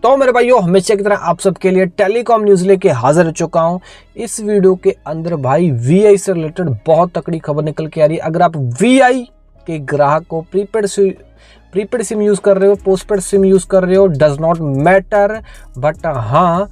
तो मेरे भाइयों, हमेशा की तरह आप सबके लिए टेलीकॉम न्यूज़ लेके हाजिर हो चुका हूं। इस वीडियो के अंदर भाई वीआई से रिलेटेड बहुत तकड़ी खबर निकल के आ रही है। अगर आप वीआई के ग्राहक को प्रीपेड सिम यूज़ कर रहे हो, पोस्टपेड सिम यूज़ कर रहे हो, डज नॉट मैटर, बट हाँ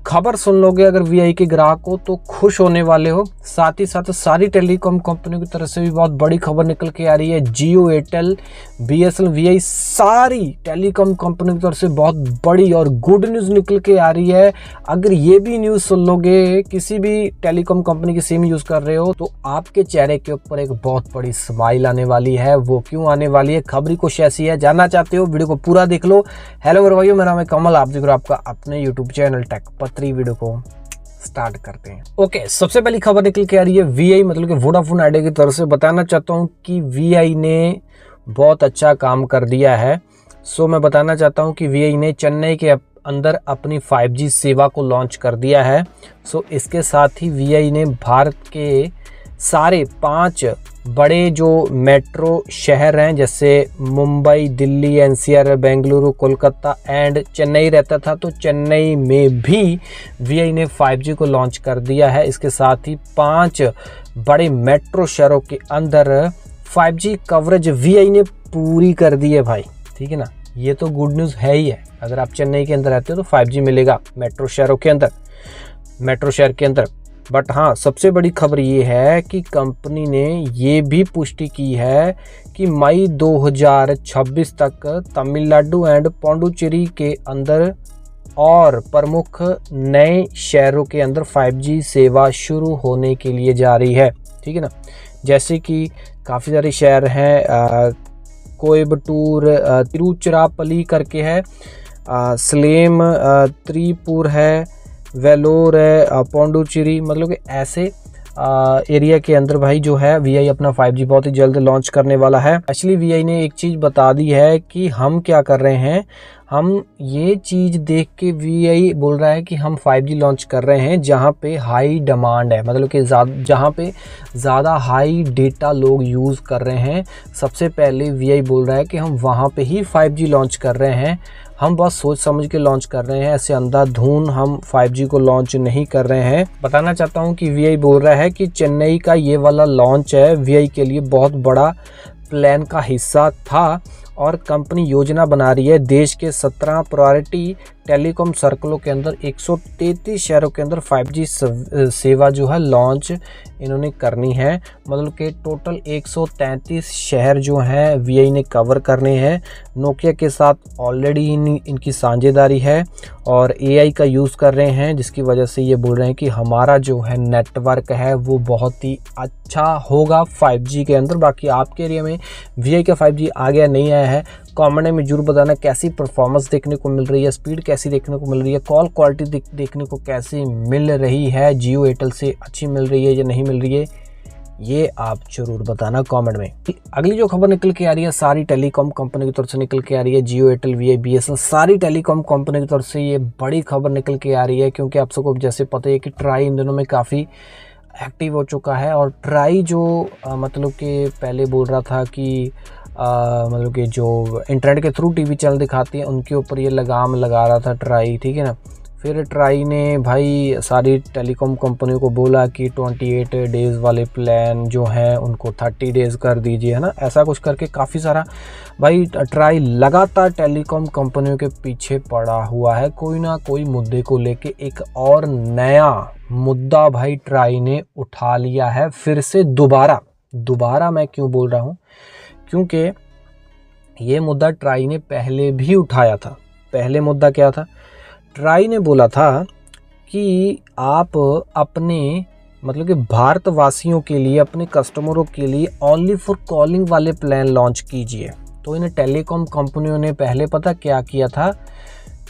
खबर सुन लोगे अगर वीआई के ग्राहक हो तो खुश होने वाले हो। साथ ही साथ सारी टेलीकॉम कंपनियों की तरफ से भी बहुत बड़ी खबर निकल के आ रही है। जियो, एयरटेल, बीएसएनएल, वीआई सारी टेलीकॉम कंपनियों की तरफ से बहुत बड़ी और गुड न्यूज़ निकल के आ रही है। अगर ये भी न्यूज़ सुन लोगे, किसी भी टेलीकॉम कंपनी की सिम यूज़ कर रहे हो, तो आपके चेहरे के ऊपर एक बहुत बड़ी स्माइल आने वाली है। वो क्यों आने वाली है, खबरी कुछ ऐसी है, जानना चाहते हो वीडियो को पूरा देख लो। हेलो मेरे भाइयों, मेरा नाम है कमल, आप देख रहे हो आपका अपने यूट्यूब चैनल टेक पत्री। वीडियो को स्टार्ट करते हैं। ओके, सबसे पहली खबर निकल के आ रही है वीआई मतलब कि वोडाफोन आइडिया की तरफ से। बताना चाहता हूं कि वीआई ने बहुत अच्छा काम कर दिया है। मैं बताना चाहता हूं कि वीआई ने चेन्नई के अंदर अपनी 5G सेवा को लॉन्च कर दिया है। इसके साथ ही वीआई ने भारत के सारे 5 बड़े जो मेट्रो शहर हैं, जैसे मुंबई, दिल्ली, एनसीआर, बेंगलुरु, कोलकाता एंड चेन्नई रहता था, तो चेन्नई में भी वीआई ने 5G को लॉन्च कर दिया है। इसके साथ ही 5 बड़े मेट्रो शहरों के अंदर 5G कवरेज वीआई ने पूरी कर दी है भाई। ठीक है ना, ये तो गुड न्यूज़ है ही है। अगर आप चेन्नई के अंदर रहते हो तो 5G मिलेगा मेट्रो शहर के अंदर। बट हाँ, सबसे बड़ी खबर ये है कि कंपनी ने ये भी पुष्टि की है कि मई 2026 तक तमिलनाडु एंड पुडुचेरी के अंदर और प्रमुख नए शहरों के अंदर 5G सेवा शुरू होने के लिए जा रही है। ठीक है ना, जैसे कि काफ़ी सारे शहर हैं, कोयबटूर, तिरुचिरापल्ली करके है, सलेम, त्रिपुर है, वेलोर है, पुडुचेरी, मतलब कि ऐसे एरिया के अंदर भाई जो है वीआई अपना 5G बहुत ही जल्द लॉन्च करने वाला है। एक्चुअली वीआई ने एक चीज़ बता दी है कि हम क्या कर रहे हैं, हम ये चीज़ देख के वीआई बोल रहा है कि हम 5G लॉन्च कर रहे हैं जहाँ पे हाई डिमांड है, मतलब कि जहाँ पे ज़्यादा हाई डेटा लोग यूज़ कर रहे हैं। सबसे पहले वीआई बोल रहा है कि हम वहाँ पे ही 5G लॉन्च कर रहे हैं। हम बहुत सोच समझ के लॉन्च कर रहे हैं, ऐसे अंधाधुन हम 5G को लॉन्च नहीं कर रहे हैं। बताना चाहता हूँ कि वीआई बोल रहा है कि चेन्नई का ये वाला लॉन्च है वीआई के लिए बहुत बड़ा प्लान का हिस्सा था और कंपनी योजना बना रही है देश के 17 प्रायोरिटी टेलीकॉम सर्कलों के अंदर 133 शहरों के अंदर 5G सेवा जो है लॉन्च इन्होंने करनी है। मतलब कि टोटल 133 शहर जो हैं वीआई ने कवर करने हैं। नोकिया के साथ ऑलरेडी इनकी साझेदारी है और एआई का यूज़ कर रहे हैं, जिसकी वजह से ये बोल रहे हैं कि हमारा जो है नेटवर्क है वो बहुत ही अच्छा होगा 5G के अंदर। बाकी आपके एरिया में वीआई का 5G आ गया नहीं आया है, कमेंट में जरूर बताना कैसी परफॉर्मेंस देखने को मिल रही है, स्पीड कैसी देखने को मिल रही है, कॉल क्वालिटी देखने को कैसी मिल रही है, जियो एयरटेल से अच्छी मिल रही है या नहीं मिल रही है, ये आप जरूर बताना कमेंट में। अगली जो खबर निकल के आ रही है सारी टेलीकॉम कंपनी की तरफ से निकल के आ रही है। जियो, एयरटेल, वीआई, बीएसएनएल सारी टेलीकॉम कंपनी की तरफ से ये बड़ी खबर निकल के आ रही है, क्योंकि आप सबको जैसे पता है कि ट्राई इन दिनों में काफ़ी एक्टिव हो चुका है। और ट्राई जो मतलब कि पहले बोल रहा था कि मतलब कि जो इंटरनेट के थ्रू टीवी चैनल दिखाती हैं उनके ऊपर ये लगाम लगा रहा था ट्राई। ठीक है ना, फिर ट्राई ने भाई सारी टेलीकॉम कंपनियों को बोला कि 28 डेज़ वाले प्लान जो हैं उनको 30 डेज़ कर दीजिए, है ना। ऐसा कुछ करके काफ़ी सारा भाई ट्राई लगातार टेलीकॉम कंपनियों के पीछे पड़ा हुआ है, कोई ना कोई मुद्दे को लेके। एक और नया मुद्दा भाई ट्राई ने उठा लिया है फिर से दोबारा। मैं क्यों बोल रहा हूँ, क्योंकि ये मुद्दा ट्राई ने पहले भी उठाया था। पहले मुद्दा क्या था, ट्राई ने बोला था कि आप अपने मतलब कि भारतवासियों के लिए, अपने कस्टमरों के लिए ओनली फॉर कॉलिंग वाले प्लान लॉन्च कीजिए। तो इन टेलीकॉम कंपनियों ने पहले पता क्या किया था,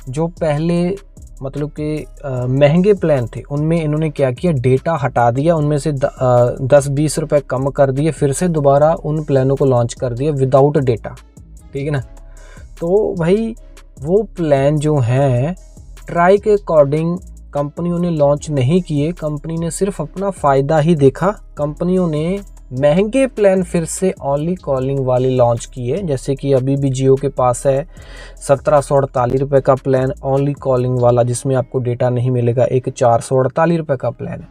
जो पहले मतलब कि महंगे प्लान थे उनमें इन्होंने क्या किया, डेटा हटा दिया, उनमें से 10-20 रुपए कम कर दिए, फिर से दोबारा उन प्लानों को लॉन्च कर दिया विदाउट डेटा। ठीक है ना, तो भाई वो प्लान जो हैं ट्राई के अकॉर्डिंग कंपनियों ने लॉन्च नहीं किए। कंपनी ने सिर्फ अपना फ़ायदा ही देखा। कंपनियों ने महंगे प्लान फिर से ओनली कॉलिंग वाले लॉन्च किए, जैसे कि अभी भी जियो के पास है 1748 रुपये का प्लान ओनली कॉलिंग वाला, जिसमें आपको डेटा नहीं मिलेगा। एक 448 रुपये का प्लान है,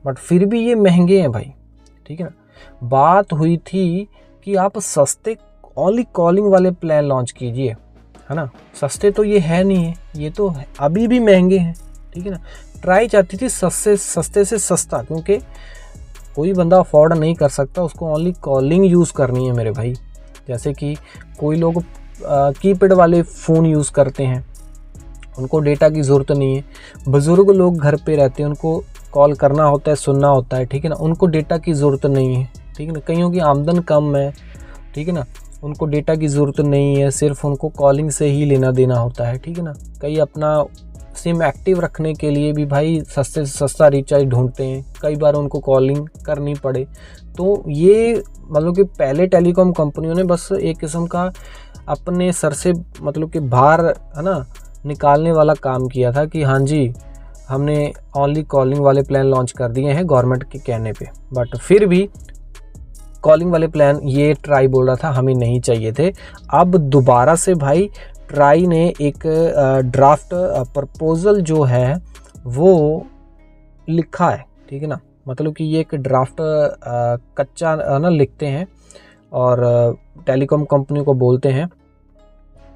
बट फिर भी ये महंगे हैं भाई, ठीक है ना। बात हुई थी कि आप सस्ते ओनली कॉलिंग वाले प्लान लॉन्च कीजिए, है ना। सस्ते तो ये है नहीं है, ये तो अभी भी महंगे हैं, ठीक है ना। ट्राई चाहती थी सस्ते से सस्ता, क्योंकि कोई बंदा अफोर्ड नहीं कर सकता, उसको ओनली कॉलिंग यूज़ करनी है मेरे भाई। जैसे कि कोई लोग कीपैड वाले फ़ोन यूज़ करते हैं, उनको डेटा की ज़रूरत नहीं है। बुज़ुर्ग लोग घर पे रहते हैं, उनको कॉल करना होता है, सुनना होता है, ठीक है ना, उनको डेटा की ज़रूरत नहीं है, ठीक है ना। कईयों की आमदन कम है, ठीक है ना, उनको डेटा की ज़रूरत नहीं है, सिर्फ उनको कॉलिंग से ही लेना देना होता है, ठीक है ना। कई अपना सिम एक्टिव रखने के लिए भी भाई सस्ते से सस्ता रिचार्ज ढूंढते हैं, कई बार उनको कॉलिंग करनी पड़े। तो ये मतलब कि पहले टेलीकॉम कंपनियों ने बस एक किस्म का अपने सर से मतलब कि भार, है ना, निकालने वाला काम किया था कि हाँ जी हमने ओनली कॉलिंग वाले प्लान लॉन्च कर दिए हैं गवर्नमेंट के कहने पे। बट फिर भी कॉलिंग वाले प्लान ये ट्राई बोल रहा था हमें नहीं चाहिए थे। अब दोबारा से भाई ट्राई ने एक ड्राफ्ट प्रपोजल जो है वो लिखा है, ठीक है ना। मतलब कि ये एक ड्राफ्ट कच्चा ना लिखते हैं और टेलीकॉम कंपनी को बोलते हैं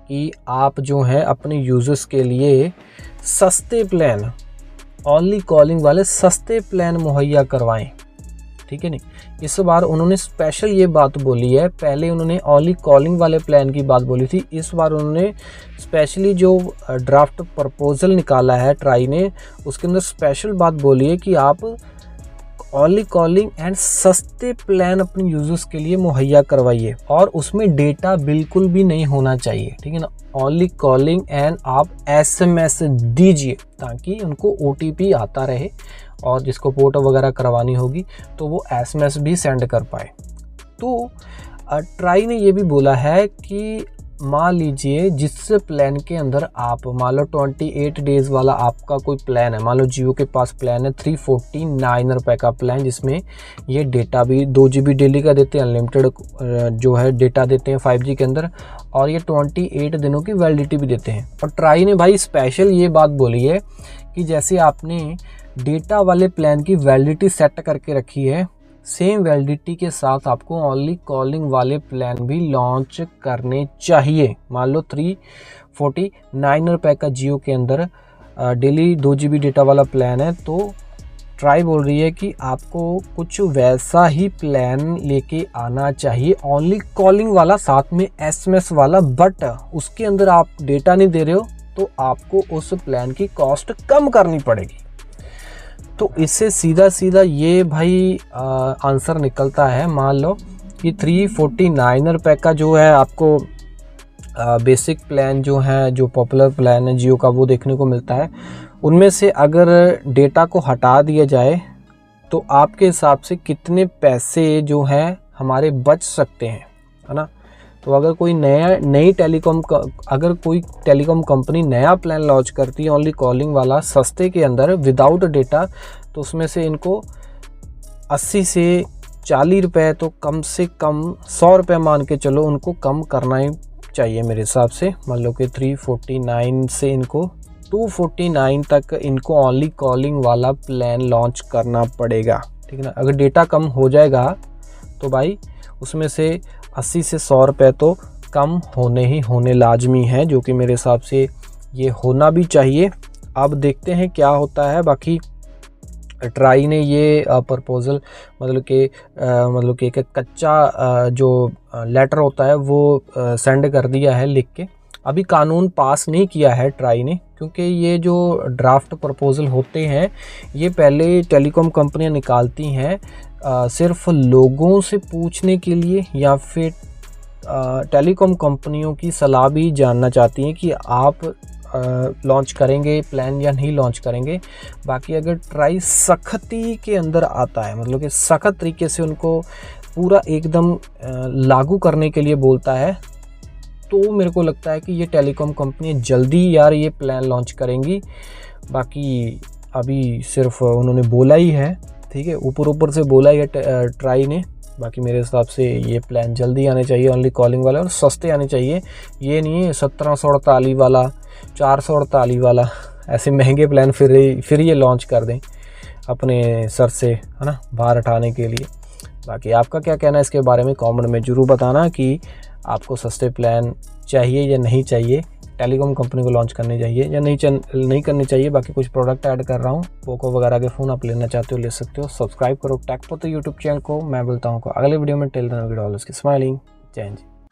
कि आप जो है अपने यूजर्स के लिए सस्ते प्लान, ओनली कॉलिंग वाले सस्ते प्लान मुहैया करवाएं, ठीक है नहीं। इस बार उन्होंने स्पेशल ये बात बोली है, पहले उन्होंने ओनली कॉलिंग वाले प्लान की बात बोली थी, इस बार उन्होंने स्पेशली जो ड्राफ्ट प्रपोजल निकाला है ट्राई ने, उसके अंदर स्पेशल बात बोली है कि आप ओनली कॉलिंग एंड सस्ते प्लान अपने यूजर्स के लिए मुहैया करवाइए, और उसमें डेटा बिल्कुल भी नहीं होना चाहिए, ठीक है ना। ओनली कॉलिंग एंड आप SMS दीजिए ताकि उनको OTP आता रहे, और जिसको पोर्ट वगैरह करवानी होगी तो वो SMS भी सेंड कर पाए। तो ट्राई ने ये भी बोला है कि मान लीजिए जिस प्लान के अंदर आप मान लो 28 डेज़ वाला आपका कोई प्लान है, मान लो जियो के पास प्लान है 349 रुपये का प्लान, जिसमें ये डेटा भी 2 GB डेली का देते हैं, अनलिमिटेड जो है डेटा देते हैं 5G के अंदर, और ये 28 दिनों की वैलिडिटी भी देते हैं। और ट्राई ने भाई स्पेशल ये बात बोली है कि जैसे आपने डेटा वाले प्लान की वैलिडिटी सेट करके रखी है, सेम वैलिडिटी के साथ आपको ओनली कॉलिंग वाले प्लान भी लॉन्च करने चाहिए। मान लो 349 रुपये का जियो के अंदर डेली 2 GB डेटा वाला प्लान है, तो ट्राई बोल रही है कि आपको कुछ वैसा ही प्लान लेके आना चाहिए, ओनली कॉलिंग वाला, साथ में SMS वाला, बट उसके अंदर आप डेटा नहीं दे रहे हो तो आपको उस प्लान की कॉस्ट कम करनी पड़ेगी। तो इससे सीधा ये भाई आंसर निकलता है। मान लो कि 349 रुपये का जो है आपको बेसिक प्लान जो है, जो पॉपुलर प्लान है जियो का, वो देखने को मिलता है। उनमें से अगर डेटा को हटा दिया जाए तो आपके हिसाब से कितने पैसे जो हैं हमारे बच सकते हैं, है ना। तो अगर कोई अगर कोई टेलीकॉम कंपनी नया प्लान लॉन्च करती है ओनली कॉलिंग वाला सस्ते के अंदर विदाउट डेटा, तो उसमें से इनको 80 से 40 रुपये तो कम से कम 100 रुपये मान के चलो उनको कम करना ही चाहिए मेरे हिसाब से। मान लो कि 349 से इनको 249 तक इनको ओनली कॉलिंग वाला प्लान लॉन्च करना पड़ेगा, ठीक है ना। अगर डेटा कम हो जाएगा तो भाई उसमें से 80 से 100 रुपये तो कम होने लाजमी है, जो कि मेरे हिसाब से ये होना भी चाहिए। अब देखते हैं क्या होता है। बाकी ट्राई ने ये प्रपोज़ल मतलब कि एक कच्चा जो लेटर होता है वो सेंड कर दिया है लिख के। अभी कानून पास नहीं किया है ट्राई ने, क्योंकि ये जो ड्राफ्ट प्रपोज़ल होते हैं ये पहले टेलीकॉम कंपनियां निकालती हैं सिर्फ लोगों से पूछने के लिए, या फिर टेलीकॉम कंपनियों की सलाह भी जानना चाहती हैं कि आप लॉन्च करेंगे प्लान या नहीं लॉन्च करेंगे। बाकी अगर ट्राई सख्ती के अंदर आता है, मतलब कि सख्त तरीके से उनको पूरा एकदम लागू करने के लिए बोलता है, तो मेरे को लगता है कि ये टेलीकॉम कंपनी जल्दी यार ये प्लान लॉन्च करेंगी। बाकी अभी सिर्फ उन्होंने बोला ही है, ठीक है, ऊपर से बोला ही है ट्राई ने, बाकी मेरे हिसाब से ये प्लान जल्दी आने चाहिए, ओनली कॉलिंग वाले, और सस्ते आने चाहिए। ये नहीं है 1748 वाला, 448 वाला, ऐसे महंगे प्लान फिर ये लॉन्च कर दें अपने सर से, है ना, बाहर हटाने के लिए। बाकी आपका क्या कहना है इसके बारे में कमेंट में ज़रूर बताना कि आपको सस्ते प्लान चाहिए या नहीं चाहिए, टेलीकॉम कंपनी को लॉन्च करनी चाहिए या नहीं करनी चाहिए। बाकी कुछ प्रोडक्ट ऐड कर रहा हूँ, पोको वगैरह के फ़ोन आप लेना चाहते हो ले सकते हो। सब्सक्राइब करो टेक पोते यूट्यूब चैनल को। मैं बोलता हूँ अगले वीडियो में। Till then video always keep smiling. जय हिंद।